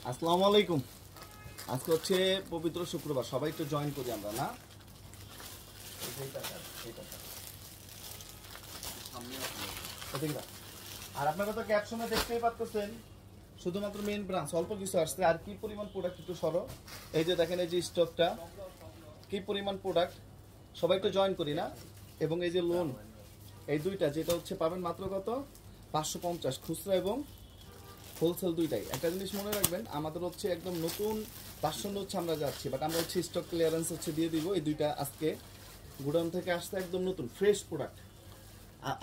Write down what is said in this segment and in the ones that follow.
আসসালামু আলাইকুম। আজকে হচ্ছে পবিত্র শুক্রবার, সবাই একটু জয়েন করি আমরা না। আর আপনারা তো ক্যাপশনে দেখতেই পাচ্ছেন শুধুমাত্র মেইন ব্রাঞ্চ অল্প কিছু আসছে। আর কি পরিমাণ প্রোডাক্ট একটু সরো, এই যে দেখেন এই যে স্টকটা কি পরিমাণ প্রোডাক্ট, সবাই একটু জয়েন করি না। এবং এই যে লোন, এই দুইটা যেটা হচ্ছে পাবেন মাত্র কত 550 খুচরা এবং হোলসেল দুইটাই। একটা জিনিস মনে রাখবেন, আমাদের হচ্ছে একদম নতুন ভার্সন হচ্ছে আমরা যাচ্ছি, বাট আমরা হচ্ছে স্টক ক্লিয়ারেন্স হচ্ছে দিয়ে দিব। এই দুইটা আজকে গুডাউন থেকে আসতে একদম নতুন ফ্রেশ প্রোডাক্ট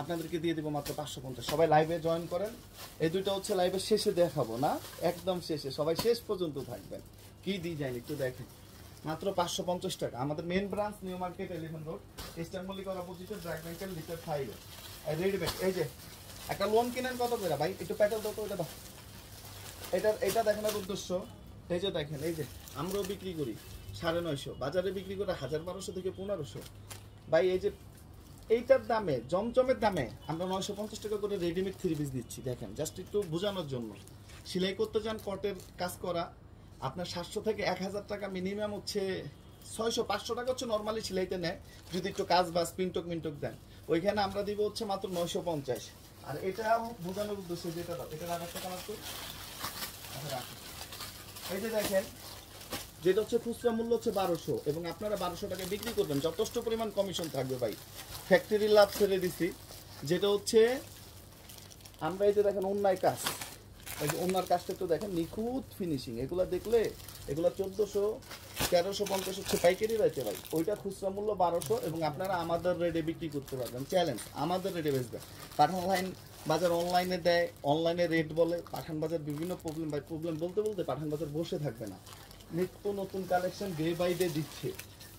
আপনাদেরকে দিয়ে দিব মাত্র 550। সবাই লাইভে জয়েন করেন। এই দুইটা হচ্ছে লাইভের শেষে দেখাবো না, একদম শেষে, সবাই শেষ পর্যন্ত থাকবেন। কি ডিজাইন একটু দেখেন, মাত্র 550 টাকা। আমাদের main branch New Market 11 road, Eastern মল্লিকার অপোজিটে ব্র্যাক ব্যাংকের লিটার 5 রেডিমেড। এই যে একটা লোন কিনেন কত করে ভাই, একটু প্যাটেল দাও তো, এটা দাও। এটা দেখানোর উদ্দেশ্য, এই যে দেখেন, এই যে আমরাও বিক্রি করি 950, বাজারে বিক্রি করে 1200 থেকে 1500। ভাই এই যে এইটার দামে, জমজমের দামে আমরা 950 টাকা করে রেডিমেড 3 পিস দিচ্ছি। দেখেন জাস্ট একটু বোঝানোর জন্য। সেলাই করতে চান কটের কাজ করা, আপনার 700 থেকে 1000 টাকা মিনিমাম হচ্ছে, 600-500 টাকা হচ্ছে নর্মালি সেলাইতে নেয়, যদি একটু কাজ বা স্পিনটক মিনটক দেন। ওইখানে আমরা দিব হচ্ছে মাত্র 950। আর এটা বোঝানোর উদ্দেশ্যে যেটা দাও, এটা রাখার টাকা মাত্র। এই যে দেখেন, যেটা হচ্ছে খুচরা মূল্য হচ্ছে 1200 এবং আপনারা 1200 টাকায় বিক্রি করবেন, যথেষ্ট পরিমাণ কমিশন থাকবে ভাই। ফ্যাক্টরি লাভ ছেড়ে দিছি, যেটা হচ্ছে আমরা এই যে দেখেন অন্যায় কাজ, এই যে অন্যার কাজটা একটু দেখেন, নিখুঁত ফিনিশিং। এগুলা দেখলে এগুলা 1400, 1350 হচ্ছে পাইকারি রয়েছে ভাই। ওইটা খুচরা মূল্য 1200 এবং আপনারা আমাদের রেটে বিক্রি করতে পারবেন। চ্যালেঞ্জ, আমাদের রেটে বেচবেন। পাঠান লাইন বাজার অনলাইনে দেয়, অনলাইনে রেট বলে। পাঠান বাজার বিভিন্ন প্রবলেম, ভাই প্রবলেম বলতে বলতে পাঠান বাজার বসে থাকবে না, নিত্য নতুন কালেকশন ডে বাই ডে দিচ্ছে।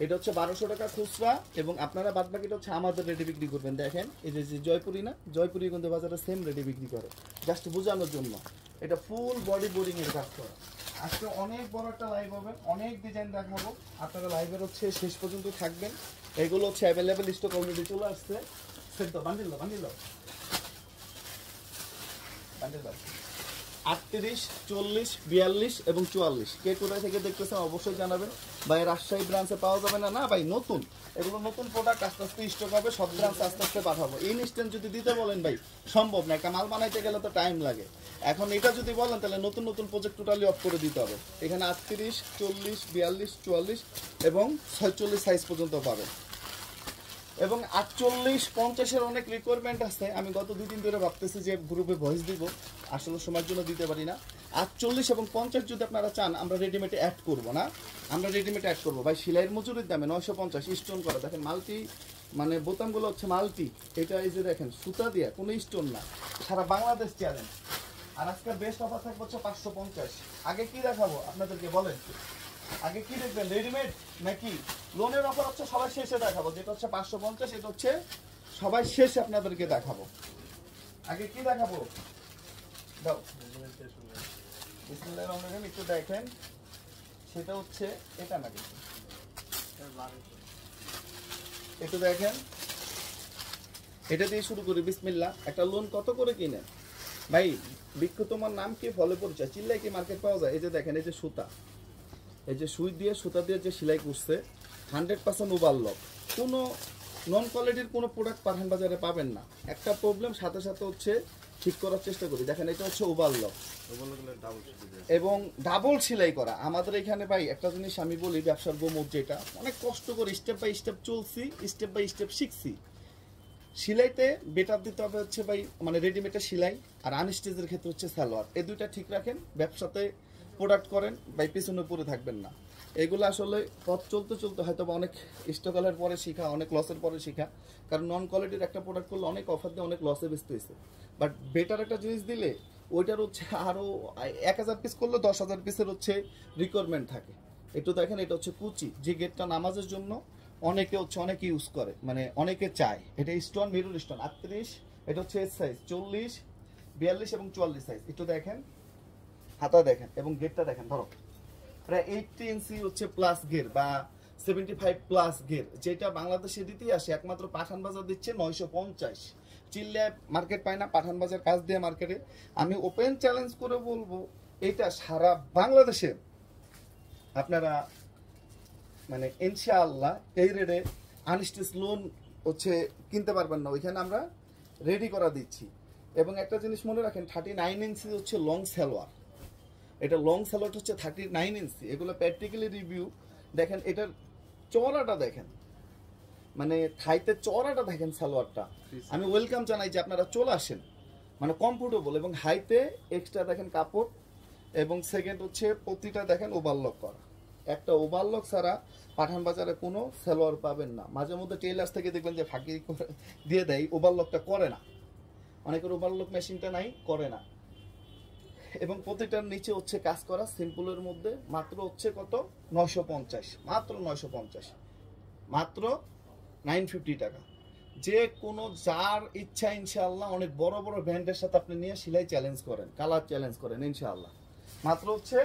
এটা হচ্ছে 1200 টাকা খুচরা এবং আপনারা বাদ বাকিটা হচ্ছে আমাদের রেটে বিক্রি করবেন। দেখেন এই যে জয়পুরি না, জয়পুরি কিন্তু বাজারে সেম রেটে বিক্রি করে, জাস্ট বোঝানোর জন্য। এটা ফুল বডি বোরিং এর কাজ করা। আজকে অনেক বড় একটা লাইভ হবে, অনেক ডিজাইন দেখাবো, আপনারা লাইভের হচ্ছে শেষ পর্যন্ত থাকবেন। এগুলো হচ্ছে অ্যাভেলেবেল স্টক অলরেডি চলে আসছে। সেট দাও, বান্ডিল দাও, বান্ডিল দাও, বান্ডিল দাও। 38, 40, 42 এবং 44 কে কোথায় থেকে দেখতেছেন অবশ্যই জানাবেন। ভাই রাজশাহী ব্রাঞ্চে পাওয়া যাবে না, না ভাই নতুন, এগুলো নতুন প্রোডাক্ট, আস্তে আস্তে স্টক হবে, সব ব্রাঞ্চ আস্তে আস্তে পাঠাবো। ইনস্ট্যান্ট যদি দিতে বলেন ভাই সম্ভব না, একটা মাল বানাইতে গেলে তো টাইম লাগে। এখন এটা যদি বলেন তাহলে নতুন নতুন প্রজেক্ট টোটালি অফ করে দিতে হবে। এখানে 38, 40, 42, 44 এবং 46 সাইজ পর্যন্ত পাবেন। এবং 48, 50-এর অনেক রিকোয়ারমেন্ট আছে। আমি গত 2 দিন ধরে ভাবতেছি যে গ্রুপে ভয়েস দিব, আসলে সময়ের জন্য দিতে পারি না। 48 এবং 50 যদি আপনারা চান, আমরা রেডিমেডে অ্যাড করবো না, আমরা রেডিমেড অ্যাড করবো ভাই। সেলাইয়ের মজুরির দামে 950 স্টোন করা। দেখেন মাল্টি, মানে বোতামগুলো হচ্ছে মাল্টি। এটা এই যে দেখেন সুতা দিয়ে, কোনো স্টোন না, সারা বাংলাদেশ চ্যালেঞ্জ। আর আজকের বেস্ট অফার থাকবে হচ্ছে 550। আগে কি দেখাবো আপনাদেরকে বলেন, আগে কি দেখবেন, রেডিমেড নাকি লোনের অফার? হচ্ছে সবাই শেষে দেখাবো, যেটা হচ্ছে 550, এটা হচ্ছে সবাই শেষে আপনাদেরকে দেখাবো। আগে কি দেখাবো দাও, বিসমিল্লাহির রহমানির রহিম, একটু দেখেন। সেটা হচ্ছে এটা না, কিন্তু একটু দেখেন, এটা দিয়ে শুরু করি। বিসমিল্লাহ। একটা লোন কত করে কিনে ভাই? বিক্ষু তোমার নাম কি, ফলে পরিচয়, চিল্লাই কি মার্কেট পাওয়া যায়? এই যে দেখেন, এই যে সুতা, এই যে সুই দিয়ে সুতা দিয়ে যে সেলাই করছে, 100% ওভারলক। কোনো নন কোয়ালিটির কোনো প্রোডাক্ট পাঠান বাজারে পাবেন না। একটা প্রবলেম সাথে সাথে হচ্ছে ঠিক করার চেষ্টা করি। দেখেন এটা হচ্ছে ওভারলক এবং ডাবল সেলাই করা। আমাদের এখানে ভাই একটা জিনিস আমি বলি, ব্যবসার গোমর, যেটা অনেক কষ্ট করে স্টেপ বাই স্টেপ চলছি, স্টেপ বাই স্টেপ শিখছি। সেলাইতে বেটার দিতে হবে হচ্ছে ভাই, মানে রেডিমেডের সেলাই, আর আনস্টেজের ক্ষেত্রে হচ্ছে সালোয়ার। এই দুইটা ঠিক রাখেন, ব্যবসাতে প্রোডাক্ট করেন ভাই, পিছনে পড়ে থাকবেন না। এগুলো আসলে পথ চলতে চলতে হয়তো অনেক স্ট্রাগলের পরে শিখা, অনেক লসের পরে শিখা। কারণ নন কোয়ালিটির একটা প্রোডাক্ট করলে অনেক অফার দিয়ে অনেক লসে বেচতে হয়েছে, বাট বেটার একটা জিনিস দিলে ওইটার হচ্ছে আরও 1000 পিস করলে 10,000 পিসের হচ্ছে রিকোয়ারমেন্ট থাকে। একটু দেখেন, এটা হচ্ছে কুচি, যে গেটটা নামাজের জন্য অনেকে হচ্ছে অনেক ইউজ করে, মানে অনেকে চায়। এটা স্টোন, মিরর স্টোন। 38, এটা হচ্ছে এস সাইজ। 40, 42 এবং 44 সাইজ। একটু দেখেন, হাতা দেখেন এবং গেটটা দেখেন। ধরো প্রায় 80 ইঞ্চি হচ্ছে প্লাস গের বা 75 প্লাস গের, যেটা বাংলাদেশে দিতেই আসে একমাত্র পাঠান বাজার দিচ্ছে 950। চিল্লায় মার্কেট পায় না, পাঠান বাজার কাজ দিয়ে মার্কেটে। আমি ওপেন চ্যালেঞ্জ করে বলবো, এটা সারা বাংলাদেশে আপনারা মানে ইনশাআল্লাহ এই রেটে আনস্টিচ লোন হচ্ছে কিনতে পারবেন না, ওইখানে আমরা রেডি করা দিচ্ছি। এবং একটা জিনিস মনে রাখেন, 39 ইঞ্চি হচ্ছে লং সালোয়ার, এটা লং সালোয়ার হচ্ছে 39 ইঞ্চি। এগুলো প্র্যাকটিক্যালি রিভিউ দেখেন, এটার চওড়াটা দেখেন, মানে থাইতে চওড়াটা দেখেন সালোয়ারটা। আমি ওয়েলকাম জানাই যে আপনারা চলে আসেন, মানে কমফোর্টেবল এবং হাইতে এক্সট্রা দেখেন কাপড়। এবং সেকেন্ড হচ্ছে প্রতিটা দেখেন ওভারলক করা, একটা ওভারলক ছাড়া পাঠান বাজারে কোনো সালোয়ার পাবেন না। মাঝে মধ্যে টেইলার্স থেকে দেখবেন যে ফাঁকি দিয়ে দেয়, ওভারলকটা করে না, অনেকের ওভারলক মেশিনটা নাই, করে না। এবং প্রতিটার নিচে হচ্ছে কাজ করা সিম্পলের মধ্যে, মাত্র হচ্ছে কত 950, মাত্র 950, মাত্র 950 টাকা। যে কোনো যার ইচ্ছা ইনশাআল্লাহ অনেক বড় বড় ব্র্যান্ডের সাথে আপনি নিয়ে সেলাই চ্যালেঞ্জ করেন, কালার চ্যালেঞ্জ করেন ইনশাআল্লাহ, মাত্র হচ্ছে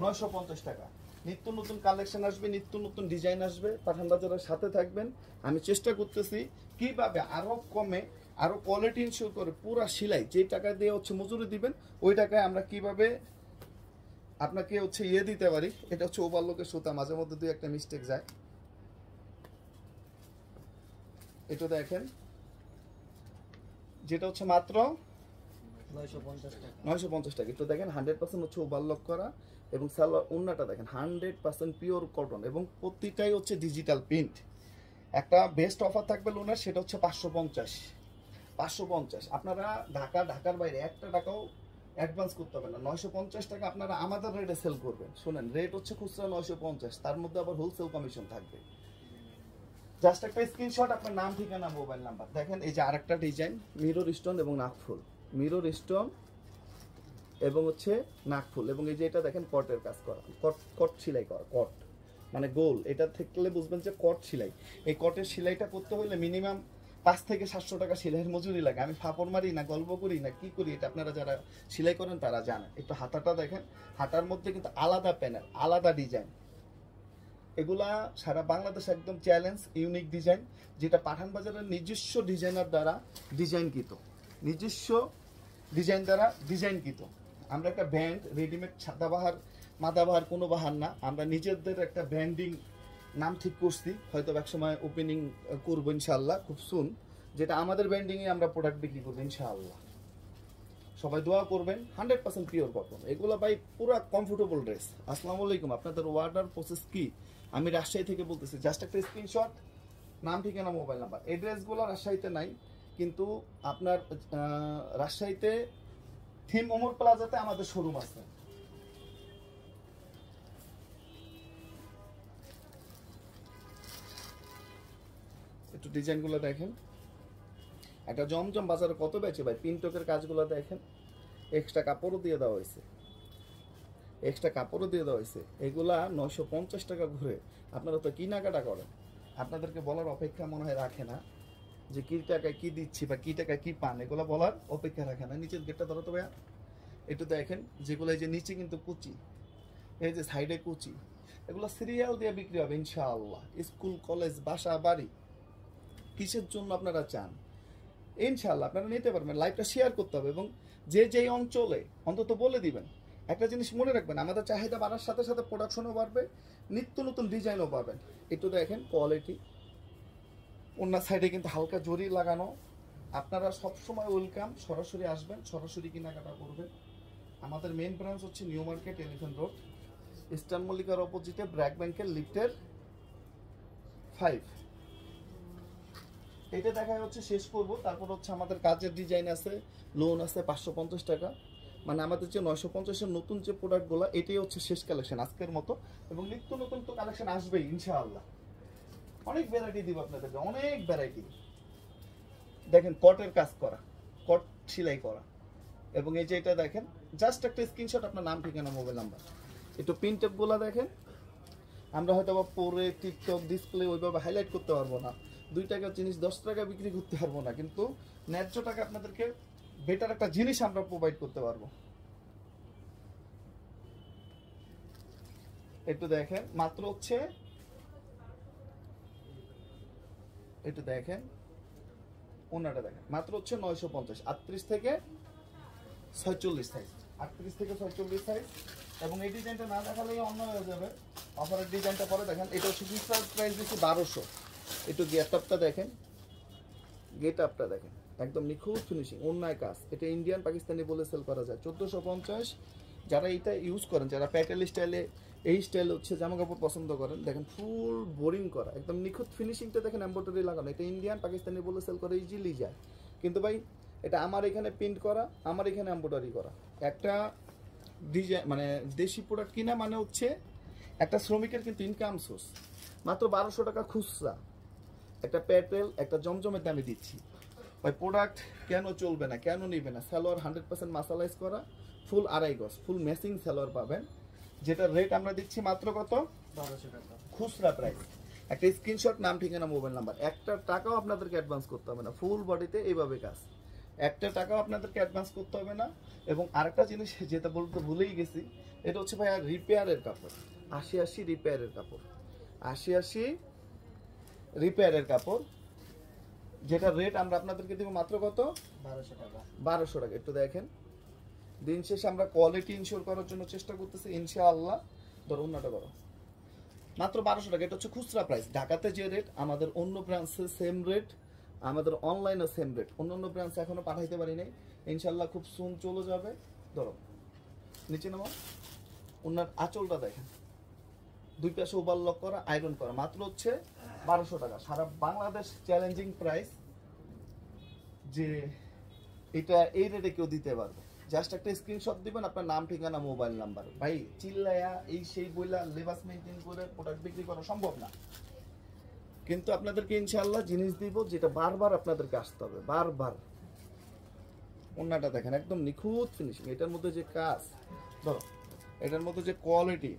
950 টাকা। নিত্য নতুন কালেকশন আসবে, নিত্য নতুন ডিজাইন আসবে, পাঠান বাজারের সাথে থাকবেন। আমি চেষ্টা করতেছি কিভাবে আরো কমে, আরো কোয়ালিটি ইনশিওর করে পুরা সেলাই যে টাকা দিয়ে হচ্ছে মজুরি দিবেন, ওই টাকায় আমরা কিভাবে আপনাকে হচ্ছে দিতে পারি। এটা হচ্ছে ওভারলকের সুতা, মাঝে মধ্যে দুই একটা মিস্টেক যায়। এটা দেখেন, যেটা হচ্ছে মাত্র 950 টাকা। একটু দেখেন 100% হচ্ছে ওভারলক করা, এবং সালোয়ার ওন্নাটা দেখেন 100% পিওর কটন, এবং প্রতিটাই হচ্ছে ডিজিটাল প্রিন্ট। একটা বেস্ট অফার থাকবে লোনের, সেটা হচ্ছে 550। আপনারা ঢাকার বাইরে 1 টাকাও অ্যাডভান্স করতে হবে না, 950 টাকা আপনারা আমাদের রেটে সেল করবেন। শুনেন, রেট হচ্ছে খুচরা 950, তার মধ্যে আবার হোলসেল কমিশন থাকবে। জাস্ট একটা স্ক্রিনশট, আপনার নাম, ঠিকানা, মোবাইল নাম্বার। দেখেন এই যে আরেকটা ডিজাইন, মিরর স্টোন এবং নাকফুল, মিরর স্টোন এবং হচ্ছে নাকফুল। এবং এই যে এটা দেখেন কটের কাজ করা, কট সেলাই করা, কট মানে গোল, এটা থাকলে বুঝবেন যে কট সেলাই। এই কটের সেলাইটা করতে হলে মিনিমাম 5 থেকে 700 টাকা সেলাইয়ের মজুরি লাগে। আমি ফাপড় মারি না, গল্প করি না, কি করি, এটা আপনারা যারা সেলাই করেন তারা জানেন। একটু হাতাটা দেখেন, হাতার মধ্যে কিন্তু আলাদা প্যানেল, আলাদা ডিজাইন। এগুলা সারা বাংলাদেশ একদম চ্যালেঞ্জ, ইউনিক ডিজাইন, যেটা পাঠান বাজারের নিজস্ব ডিজাইনার দ্বারা ডিজাইনকৃত, নিজস্ব ডিজাইন দ্বারা ডিজাইনকৃত। আমরা একটা ব্র্যান্ড, রেডিমেড সাদাবাহার মাদাবাহার কোনো বাহার না, আমরা নিজেদের একটা ব্র্যান্ডিং নাম ঠিক করছি, হয়তো এক সময় ওপেনিং করবো ইনশাআল্লাহ খুব সুন, যেটা আমাদের ব্র্যান্ডিংয়ে আমরা প্রোডাক্ট বিক্রি করবো ইনশাআল্লাহ। সবাই দোয়া করবেন, 100% পিওর কটন। এগুলো ভাই পুরো কমফোর্টেবল ড্রেস। আসসালামু আলাইকুম, আপনাদের অর্ডার প্রসেস কি? আমি রাজশাহী থেকে বলতেছি, জাস্ট একটা স্ক্রিনশট, নাম, ঠিকানা, মোবাইল নাম্বার। এই ড্রেসগুলো রাজশাহীতে নাই, কিন্তু আপনার রাজশাহীতে থিম ওমর প্লাজাতে আমাদের শোরুম আছে। একটু ডিজাইনগুলো দেখেন, একটা জমজম বাজারে কত বেচে ভাই, পিনটকের কাজগুলো দেখেন, এক্সট্রা কাপড়ও দিয়ে দেওয়া হয়েছে, এক্সট্রা কাপড়ও দিয়ে দেওয়া হয়েছে। এগুলা 950 টাকা ঘুরে। আপনারা তো কেনাকাটা করেন, আপনাদেরকে বলার অপেক্ষা মনে হয় রাখে না যে কি টাকায় কি দিচ্ছি বা কি টাকায় কি পান, এগুলো বলার অপেক্ষা রাখে না। নিচের গেটটা ধরো তো ভাইয়া, একটু দেখেন, যেগুলো এই যে নিচে কিন্তু কুচি, এই যে সাইডে কুচি, এগুলো সিরিয়াল দিয়ে বিক্রি হবে ইনশাআল্লাহ। স্কুল, কলেজ, বাসা, বাড়ি, কিসের জন্য আপনারা চান ইনশাআল্লাহ আপনারা নিতে পারবেন। লাইভটা শেয়ার করতে হবে, এবং যে যেই অঞ্চলে অন্তত বলে দিবেন। একটা জিনিস মনে রাখবেন, আমাদের চাহিদা বাড়ার সাথে সাথে প্রোডাকশনও বাড়বে, নিত্য নতুন ডিজাইনও পাবেন। একটু দেখেন কোয়ালিটি, অন্য সাইডে কিন্তু হালকা জরি লাগানো। আপনারা সবসময় ওয়েলকাম, সরাসরি আসবেন, সরাসরি কেনাকাটা করবেন। আমাদের মেন ব্রাঞ্চ হচ্ছে New Market, Elephant Road, Eastern মল্লিকার অপোজিটে ব্র্যাক ব্যাংকের লিফটের 5। এটা দেখায় হচ্ছে শেষ করব। তারপর হচ্ছে আমাদের কাজের ডিজাইন আছে, লোন আছে 550 টাকা। মানে আমাদের যে 950-এর নতুন যে প্রোডাক্টগুলো, এটাই হচ্ছে শেষ কালেকশন আজকের মতো, এবং নিত্য নতুন তো কালেকশন আসবেই ইনশাআল্লাহ। অনেক ভ্যারাইটি দিব আপনাদেরকে, অনেক ভ্যারাইটি। দেখেন কটের কাজ করা, কট সেলাই করা, এবং এই যে এটা দেখেন, জাস্ট একটা স্ক্রিনশট, আপনার নাম, ঠিকানা, মোবাইল নাম্বার। একটু প্রিন্টগুলো দেখেন, আমরা হয়তো বা পরে টিকটক ডিসপ্লে ওইভাবে হাইলাইট করতে পারবো না, 2 টাকার জিনিস 10 টাকা বিক্রি করতে পারবো না, কিন্তু ন্যায্য টাকা আপনাদেরকে বেটার একটা জিনিস আমরা প্রোভাইড করতে পারবো। একটু দেখেন, মাত্র হচ্ছে, একটু দেখেন ওনাটা দেখেন, মাত্র হচ্ছে 950, 38 থেকে 46 সাইজ। 38 থেকে 46 সাইজ। এবং এই ডিজাইনটা না দেখালেই অন্য হয়ে যাবে। অফারের ডিজাইনটা পরে দেখেন। এটা হচ্ছে খুচরা প্রাইস দিচ্ছি 1200। একটু গেট আপটা দেখেন, গেট আপটা দেখেন, একদম নিখুঁত ফিনিশিং, অন্যায় কাজ। এটা ইন্ডিয়ান পাকিস্তানি বলে সেল করা যায় 1450। যারা এটা ইউজ করেন, যারা প্যাটেল স্টাইলে এই স্টাইল হচ্ছে জামা কাপড় পছন্দ করেন, দেখেন ফুল বোরিং করা, একদম নিখুঁত ফিনিশিংটা দেখেন, এমব্রয়ডারি লাগানো। এটা ইন্ডিয়ান পাকিস্তানি বলে সেল করে ইজিলি যায়, কিন্তু ভাই এটা আমার এখানে প্রিন্ট করা, আমার এখানে এমব্রয়ডারি করা। একটা ডিজাইন মানে দেশি প্রোডাক্ট কিনা মানে হচ্ছে একটা শ্রমিকের কিন্তু ইনকাম সোর্স। মাত্র 1200 টাকা খুচরা একটা প্যাটেল, একটা জমজমের দামে দিচ্ছি। ভাই প্রোডাক্ট কেন চলবে না, কেন নিবে না? সালোয়ার 100% মাসালাইজ করা, ফুল আড়াই গজ, ফুল ম্যাচিং সালোয়ার পাবেন, যেটা রেট আমরা দিচ্ছি মাত্র কত? 1200 টাকা খুচরা প্রাইস। একটা স্ক্রিনশট, নাম, ঠিকানা, মোবাইল নাম্বার। একটা টাকাও আপনাদেরকে অ্যাডভান্স করতে হবে না, ফুল বডিতে এইভাবে কাজ। একটা টাকাও আপনাদেরকে অ্যাডভান্স করতে হবে না। এবং আরেকটা জিনিস যেটা বলতে ভুলেই গেছি, এটা হচ্ছে ভাই আর রিপেয়ারের কাপড়। 80-80 রিপেয়ারের কাপড়, 80-80 রিপেয়ারের কাপড়, যেটা রেট আমরা আপনাদেরকে দিব মাত্র কত? 1200 টাকা। 1200 টাকা। একটু দেখেন, দিন শেষে আমরা কোয়ালিটি ইনশিওর করার জন্য চেষ্টা করতেছি, ইনশাআল্লাহ। ধরো অন্যটা করো, মাত্র 1200 টাকা। এটা হচ্ছে খুচরা প্রাইস। ঢাকাতে যে রেট, আমাদের অন্য ব্রাঞ্চে সেম রেট, আমাদের অনলাইনে সেম রেট। অন্য ব্রাঞ্চে এখনো পাঠাইতে পারি নাই, ইনশাআল্লাহ খুব সুন চলে যাবে। ধরো নিচে নামো, ওনার আঁচলটা দেখেন, দুই পাশে ওভারলক করা, আয়রন করা, মাত্র হচ্ছে 1200 টাকা। সারা বাংলাদেশ চ্যালেঞ্জিং প্রাইস, যে এটা এই রেটে কেউ দিতে পারবে। জাস্ট একটা স্ক্রিনশট দিবেন, আপনার নাম, ঠিকানা, মোবাইল নাম্বার। ভাই চিল্লায়া এই সেই বইলা লেবাস মেইনটেইন করে প্রোডাক্ট বিক্রি করা সম্ভব না, কিন্তু আপনাদেরকে ইনশাআল্লাহ জিনিস দিব যেটা বারবার আপনাদেরকে আসতে হবে, বারবার। ওন্নাটা দেখেন, একদম নিখুঁত ফিনিশিং। এটার মধ্যে যে কাজ, ধরো এটার মধ্যে যে কোয়ালিটি,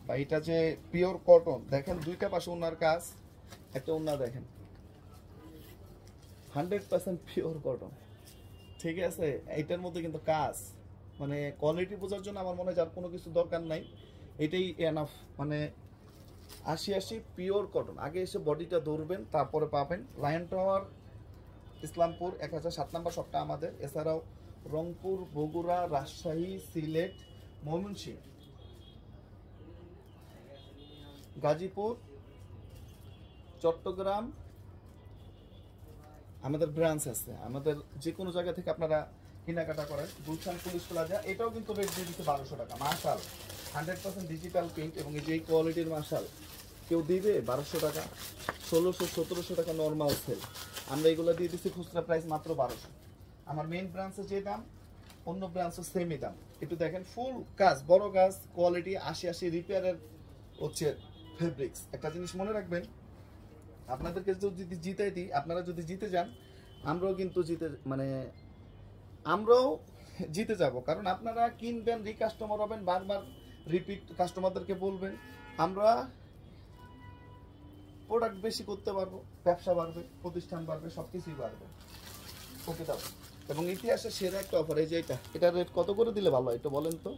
বা এটা যে পিওর কটন, দেখেন দুইটা পাশে ওনার কাজ। একটা ওন্না দেখেন 100% পিওর কটন, ঠিক আছে? এইটার মধ্যে কিন্তু কাজ, মানে কোয়ালিটি বোঝার জন্য আমার মনে হয় যার কোনো কিছু দরকার নাই, এটাই এনাফ। মানে 80-80 পিওর কটন। আগে এসে বডিটা ধরবেন, তারপরে পাবেন। লায়ন টাওয়ার, ইসলামপুর 1007 নম্বর শপটা আমাদের। এছাড়াও রংপুর, বগুড়া, রাজশাহী, সিলেট, ময়মনসিংহ, গাজীপুর, চট্টগ্রাম আমাদের ব্রাঞ্চ আছে। আমাদের যে কোনো জায়গা থেকে আপনারা কেনাকাটা করেন। গুলশান পুলিশ প্লাজা, এটাও কিন্তু রেট দিয়ে দিচ্ছে 1200 টাকা। মাশাল 100% ডিজিটাল প্রিন্ট, এবং এই যে কোয়ালিটির মাশাল কেউ দিবে 1200 টাকা? 1600-1700 টাকা নর্মাল সেল, আমরা এগুলো দিয়ে দিচ্ছি খুচরা প্রাইস মাত্র 1200। আমার মেইন ব্রাঞ্চে যে দাম, অন্য ব্রাঞ্চে সেমই দাম। একটু দেখেন, ফুল কাজ, বড় কাজ, কোয়ালিটি, 80-80 রিপেয়ারের হচ্ছে ফেব্রিক্স। একটা জিনিস মনে রাখবেন, আপনাদেরকে যদি জিতে দিই, আপনারা যদি জিতে যান, আমরাও কিন্তু আমরাও জিতে যাব। কারণ আপনারা কিনবেন, রিকাস্টমার হবেন, বারবার রিপিট কাস্টমারদেরকে বলবেন, আমরা প্রোডাক্ট বেশি করতে পারবো, ব্যবসা বাড়বে, প্রতিষ্ঠান বাড়বে, সবকিছুই বাড়বে। ওকে দাও। এবং ইতিহাসে সেরা একটা অফার, এই যে এটার রেট কত করে দিলে ভালো হয় একটু বলেন তো?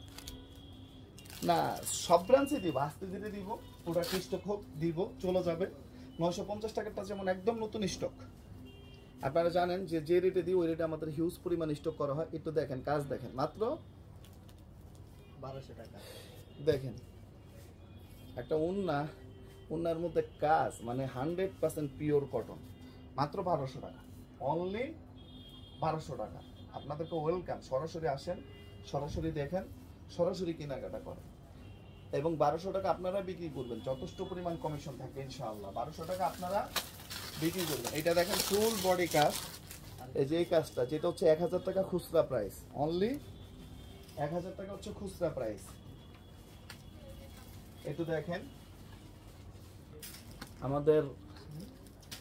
না, সব ব্রাঞ্চে দিব, আস্তে ধীরে দিব, প্রোডাক্ট স্টক হোক দিব, চলে যাবে। 950 টাকাটা যেমন একদম নতুন স্টক। আপনারা জানেন যে রেটে দিই ওই রেটে আমাদের হিউজ পরিমাণ স্টক করা হয়। একটু দেখেন, কাজ দেখেন, মাত্র 1200 টাকা। দেখেন একটা ওন্নার মধ্যে কাজ, মানে 100% পিওর কটন, মাত্র 1200 টাকা, অনলি 1200 টাকা। আপনাদেরকে ওয়েলকাম, সরাসরি আসেন, সরাসরি দেখেন, সরাসরি কেনাকাটা করেন। এবং 1200 টাকা আপনারা বিক্রি করবেন, যথেষ্ট পরিমাণ কমিশন থাকবে ইনশাআল্লাহ। 1200 টাকা আপনারা বিক্রি করবেন। এটা দেখেন ফুল বডি কাজ, এই যে এই কাজটা, যেটা হচ্ছে 1000 টাকা খুচরা প্রাইস, অনলি 1000 টাকা হচ্ছে খুচরা প্রাইস। একটু দেখেন, আমাদের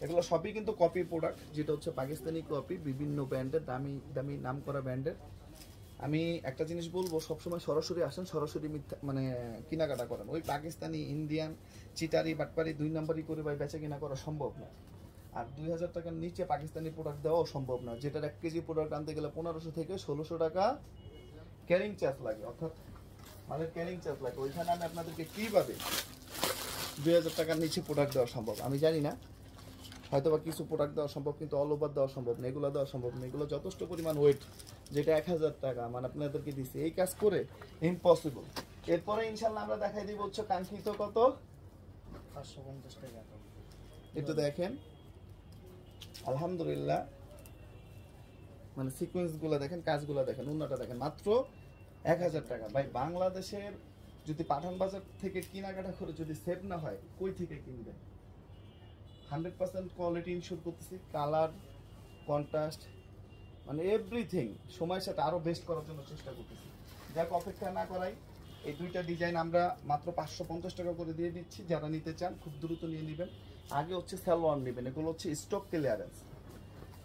এগুলো সবই কিন্তু কপি প্রোডাক্ট, যেটা হচ্ছে পাকিস্তানি কপি, বিভিন্ন ব্র্যান্ডের, দামি দামি নাম করা ব্র্যান্ডের। আমি একটা জিনিস বলবো, সবসময় সরাসরি আসেন, সরাসরি মানে কেনাকাটা করেন। ওই পাকিস্তানি, ইন্ডিয়ান, চিটারি, বাটপারি, 2 নম্বরই করে ভাই বেচা কেনা করা সম্ভব না। আর 2000 টাকার নিচে পাকিস্তানি প্রোডাক্ট দেওয়াও সম্ভব না, যেটার 1 কেজি প্রোডাক্ট আনতে গেলে 1500 থেকে 1600 টাকা ক্যারিং চার্জ লাগে, অর্থাৎ মালের ক্যারিং চার্জ লাগে। ওইখানে আমি আপনাদেরকে কীভাবে 2000 টাকার নিচে প্রোডাক্ট দেওয়া সম্ভব আমি জানি না। হয়তো বা কিছু প্রোডাক্ট দেওয়া সম্ভব, কিন্তু অল ওভার দেওয়া সম্ভব না, এগুলো দেওয়া সম্ভব না। এগুলো যথেষ্ট পরিমাণ ওয়েট, যেটা 1000 টাকা মানে আপনাদেরকে দিচ্ছি, এই কাজ করে ইম্পসিবল। এরপরে ইনশাল্লাহ আমরা দেখাই দিব হচ্ছে কাঙ্ক্ষিত কত 550 টাকা। একটু দেখেন আলহামদুলিল্লাহ, মানে সিকোয়েন্স গুলো দেখেন, কাজগুলো দেখেন, উন্নটা দেখেন, মাত্র 1000 টাকা। ভাই বাংলাদেশের যদি পাঠান বাজার থেকে কেনাকাটা করে যদি সেভ না হয়, কই থেকে কিনবে? 100% কোয়ালিটি ইনশিওর করতেছি, কালার, কন্ট্রাস্ট, মানে এভরিথিং সময়ের সাথে আরো বেস্ট করার জন্য চেষ্টা করতেছি। যাক, অপেক্ষা না করাই এই দুইটা ডিজাইন আমরা মাত্র 550 টাকা করে দিয়ে দিচ্ছি। যারা নিতে চান খুব দ্রুত নিয়ে নেবেন। আগে হচ্ছে সালোয়ার নেবেন, এগুলো হচ্ছে স্টক ক্লিয়ারেন্স।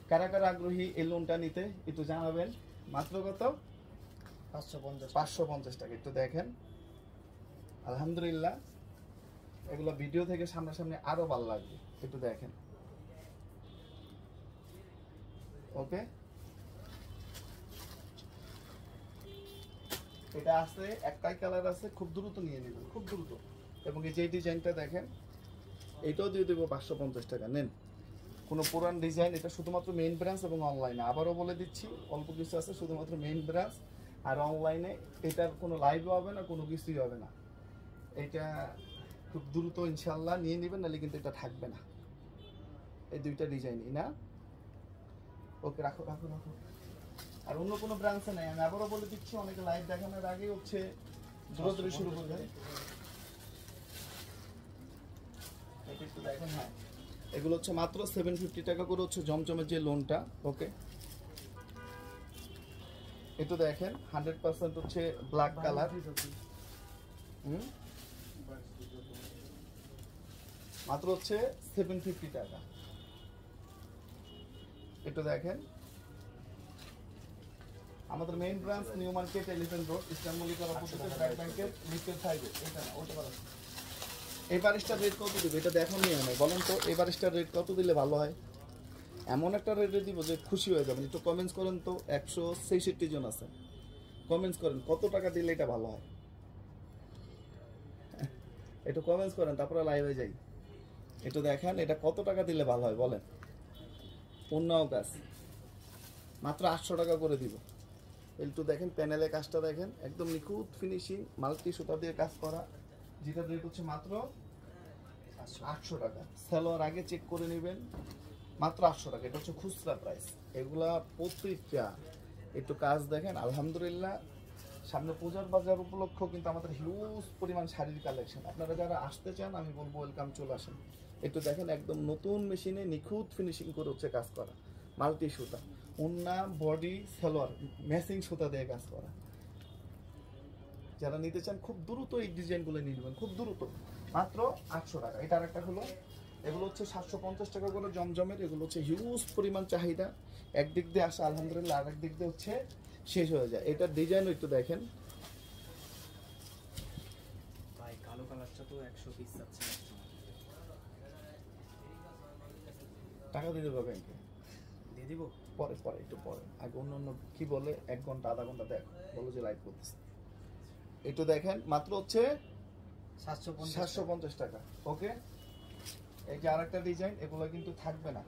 কারা কারা আগ্রহী এই লোনটা নিতে একটু জানাবেন। মাত্র কত? 550 টাকা। একটু দেখেন আলহামদুলিল্লাহ, এগুলো ভিডিও থেকে সামনাসামনি আরো ভালো লাগবে। একটু দেখেন, ওকে। এটা আছে, একটাই কালার আছে, খুব দ্রুত নিয়ে নেবেন, খুব দ্রুত। এবং এই যে ডিজাইনটা দেখেন, এটাও দিয়ে দেবো 550 টাকা। নেন, কোনো পুরান ডিজাইন, এটা শুধুমাত্র মেইন ব্রাঞ্চ এবং অনলাইনে। আবারও বলে দিচ্ছি, অল্প কিছু আছে শুধুমাত্র মেইন ব্রাঞ্চ আর অনলাইনে। এটার কোনো লাইভও হবে না, কোনো কিছুই হবে না। এটা খুব দ্রুত ইনশাল্লাহ নিয়ে নেবেন, নাহলে কিন্তু এটা থাকবে না। এই দুইটা ডিজাইনই না, ওকে রাখো রাখো রাখো। আর অন্য কোনো ব্রাঞ্চে নাই, আমি আবারও বলে দিচ্ছি, অনেকে লাইভ দেখানোর আগে হচ্ছে দৌড়াদৌড়ি শুরু করবে। এটা একটু দেখেন, হ্যাঁ এগুলো হচ্ছে মাত্র 750 টাকা করে হচ্ছে জমজমের যে লোনটা, ওকে। একটু দেখেন 100% হচ্ছে ব্ল্যাক কালার, মাত্র হচ্ছে 750 টাকা। একটু দেখেন, আমাদের main branch New Market, Elephant Road, ইসলাম মল্লিকার অপোজিটে ব্র্যাক ব্যাংকের নিচের সাইডে। এটা না, ওটা ভালো। এভারেস্টার রেট কত দিবে এটা দেখুন নিয়ে নেই, বলেন তো এভারেস্টার রেট কত দিলে ভালো হয়? এমন একটা রেটে দিব যে খুশি হয়ে যাবেন। একটু কমেন্টস করেন তো, 166 জন আছে, কমেন্টস করেন কত টাকা দিলে এটা ভালো হয়। একটু কমেন্টস করেন, তারপরে লাইভে যাই। একটু দেখেন এটা কত টাকা দিলে ভালো হয় বলেন। অন্যও কাজ মাত্র 800 টাকা করে দিব। একটু দেখেন প্যানেলের কাজটা দেখেন, একদম নিখুঁত ফিনিশিং, মাল্টি সুতা দিয়ে কাজ করা, যেটা রেট হচ্ছে মাত্র 800 টাকা। সালোয়ার আগে চেক করে নেবেন, মাত্র 800 টাকা। এটা হচ্ছে খুচরা প্রাইস। এগুলা প্রত্যেকটা একটু কাজ দেখেন আলহামদুলিল্লাহ। সামনে পূজার বাজার উপলক্ষ কিন্তু আমাদের হিউজ পরিমাণ শাড়ির কালেকশন। আপনারা যারা আসতে চান আমি বলবো ওয়েলকাম, চলে আসেন। একটু দেখেন একদম নতুন মেশিনে নিখুঁত ফিনিশিং করে হচ্ছে কাজ করা, মাল্টি সুতা, ওন্না, বডি, সালোয়ার ম্যাচিং সুতা দিয়ে কাজ করা। যারা নিতে চান খুব দ্রুত এই ডিজাইনগুলো নিয়ে নেবেন, খুব দ্রুত, মাত্র 800 টাকা। এটা আরেকটা হলো, এগুলো হচ্ছে 750 টাকা করে জমজমের। এগুলো হচ্ছে হিউজ পরিমাণ চাহিদা, একদিক দিয়ে আসে আলহামদুলিল্লাহ, আর একদিক দিয়ে হচ্ছে শেষ হয়ে যায়। এটার ডিজাইনও একটু দেখেন ভাই, কালো কালারটা তো 100 পিস আছে। টাকা দিয়ে দেবো ব্যাংকে, দিয়ে দিব পরে পরে একটু পরে। আগে অন্য অন্য কি বলে 1 ঘন্টা আধা ঘন্টা দেখ, বলো যে লাইভ করতেছে। একটু দেখেন মাত্র হচ্ছে 750 টাকা, ওকে। এই যে আরেকটা ডিজাইন, এগুলো কিন্তু থাকবে না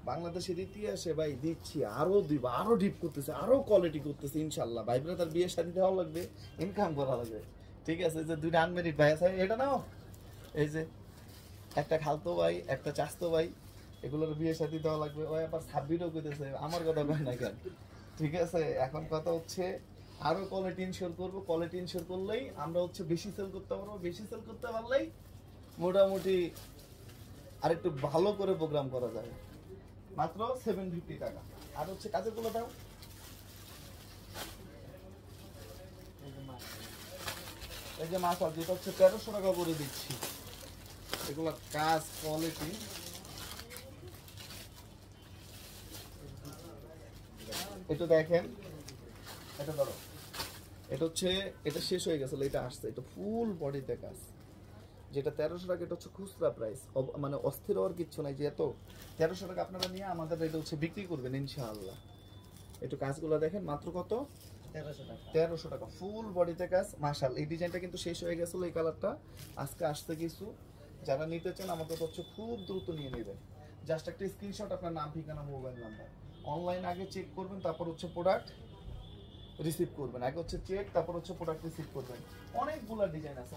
বাংলাদেশের ইতিহাসে। ভাই দিচ্ছি, আরো দিব, আরো ডিপ করতেছে, আরো কোয়ালিটি করতেছে ইনশাল্লাহ। ভাই ব্রাদার বিয়ে শাদী দেওয়া লাগবে, ইনকাম করা লাগবে, ঠিক আছে। যে দুইটা আনমেরিড ভাই আছে, এটা নাও। এই যে একটা খালতো ভাই, একটা চাস্তো ভাই, এগুলোর বিয়ে শাদী দেওয়া লাগবে। ওই আবার সাব্বিরও করতেছে, আমার কথা কয় না কেন, ঠিক আছে। এখন কথা হচ্ছে আরো কোয়ালিটি ইনশিওর করবো। কোয়ালিটি ইনশিওর করলেই আমরা হচ্ছে বেশি সেল করতে পারবো, বেশি সেল করতে পারলেই মোটামুটি আর একটু ভালো করে প্রোগ্রাম করা যাবে। মাত্র 750 টাকা। আর হচ্ছে কাজের গুলো দাও, এই যে মাসাল, যেটা হচ্ছে 1300 টাকা করে দিচ্ছি। এগুলো কাজ কোয়ালিটি, এটা দেখেন, এটা ধরো, এটা হচ্ছে, এটা শেষ হয়ে গেছিল, এটা আসছে, এটা ফুল বডিতে কাজ, যেটা 1300 টাকা। এটা হচ্ছে খুচরা প্রাইস, মানে অস্থির হওয়ার কিচ্ছু নাই। যে এত 1300 টাকা আপনারা নিয়ে আমাদের এটা হচ্ছে বিক্রি করবেন ইনশাআল্লাহ। একটু কাজগুলো দেখেন, মাত্র কত? 1300 টাকা, ফুল বডিতে কাজ। মাশাল, এই ডিজাইনটা কিন্তু শেষ হয়ে গেছিল, এই কালারটা আজকে আসতে কিছু। যারা নিতে চান আমাদের হচ্ছে খুব দ্রুত নিয়ে নেবেন। জাস্ট একটা স্ক্রিনশট, আপনার নাম, ঠিকানা, মোবাইল নাম্বার। অনলাইন আগে চেক করবেন, তারপর হচ্ছে প্রোডাক্ট রিসিভ করবেন। আগে হচ্ছে চেক, তারপর হচ্ছে প্রোডাক্ট রিসিভ করবেন। অনেকগুলো ডিজাইন আছে,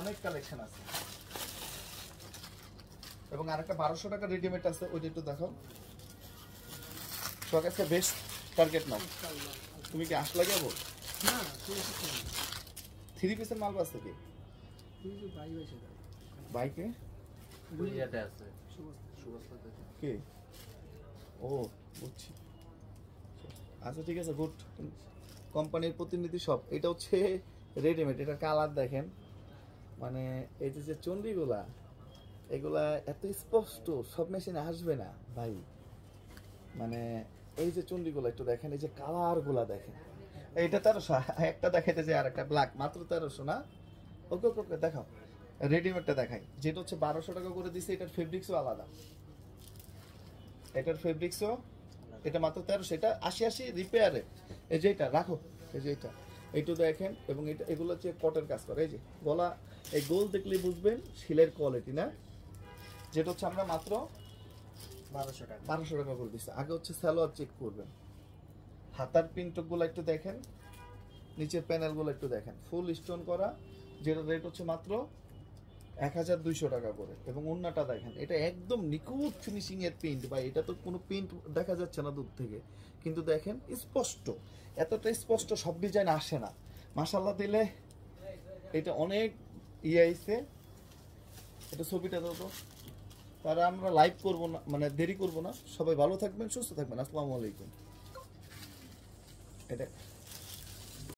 অনেক কালেকশন আছে। এবং আরেকটা 1200 টাকা রেডিমেড আছে, ওইটা একটু দেখো। সবার কাছে বেস্ট টার্গেট নাও। তুমি কি আসলে যাবো? না, 3 পিসের মাল আছে কি বাইকে? কে? ও বুঝছি। আচ্ছা ঠিক আছে, গুড। কোম্পানির প্রতিনিধি সব। এটা হচ্ছে রেডিমেড, এটার কালার দেখেন। মানে এই যে চন্ডিগুলা, এগুলা এত স্পষ্ট, সব মেশিনে আসবে না ভাই। মানে এই যে চন্ডিগুলা একটু দেখেন, এই যে কালার গুলা দেখেন। এইটা 1300, একটা দেখাইতে যে আর একটা ব্ল্যাক, মাত্র 1300 না? ওকে ওকে ওকে, দেখাও। রেডিমেডটা দেখাই, যেটা হচ্ছে 1200 টাকা করে দিছে। এটার ফেব্রিক্সও আলাদা, এটার ফেব্রিক্সও, এটা মাত্র 1300। এটা 80 রিপেয়ারে। এই যে এটা রাখো, এই যে এইটা দেখেন। এবং এটা, এগুলো হচ্ছে কটের কাজ করে। এই যে গলা, এই গোল দেখলে বুঝবেন শিলের কোয়ালিটি না। যেটা হচ্ছে আমরা মাত্র 1200 টাকা করে দিচ্ছি। আগে হচ্ছে সালোয়ার চেক করবেন। হাতার প্রিন্টগুলো একটু দেখেন, নিচের প্যানেলগুলো একটু দেখেন, ফুল স্টোন করা। যেটা রেট হচ্ছে মাত্র 1200 টাকা করে। এবং ওন্নাটা দেখেন, এটা একদম নিখুঁত ফিনিশিং এর প্রিন্ট ভাই। এটা তো কোনো প্রিন্ট দেখা যাচ্ছে না দূর থেকে, কিন্তু দেখেন স্পষ্ট, এতটা স্পষ্ট সব ডিজাইন আসে না। মাশাআল্লাহ দিলে এটা অনেক আইছে। এটা ছবিটা দাও তো। তারা আমরা লাইভ করব না, মানে দেরি করব না। সবাই ভালো থাকবেন, সুস্থ থাকবেন। আসসালামু আলাইকুম। এটা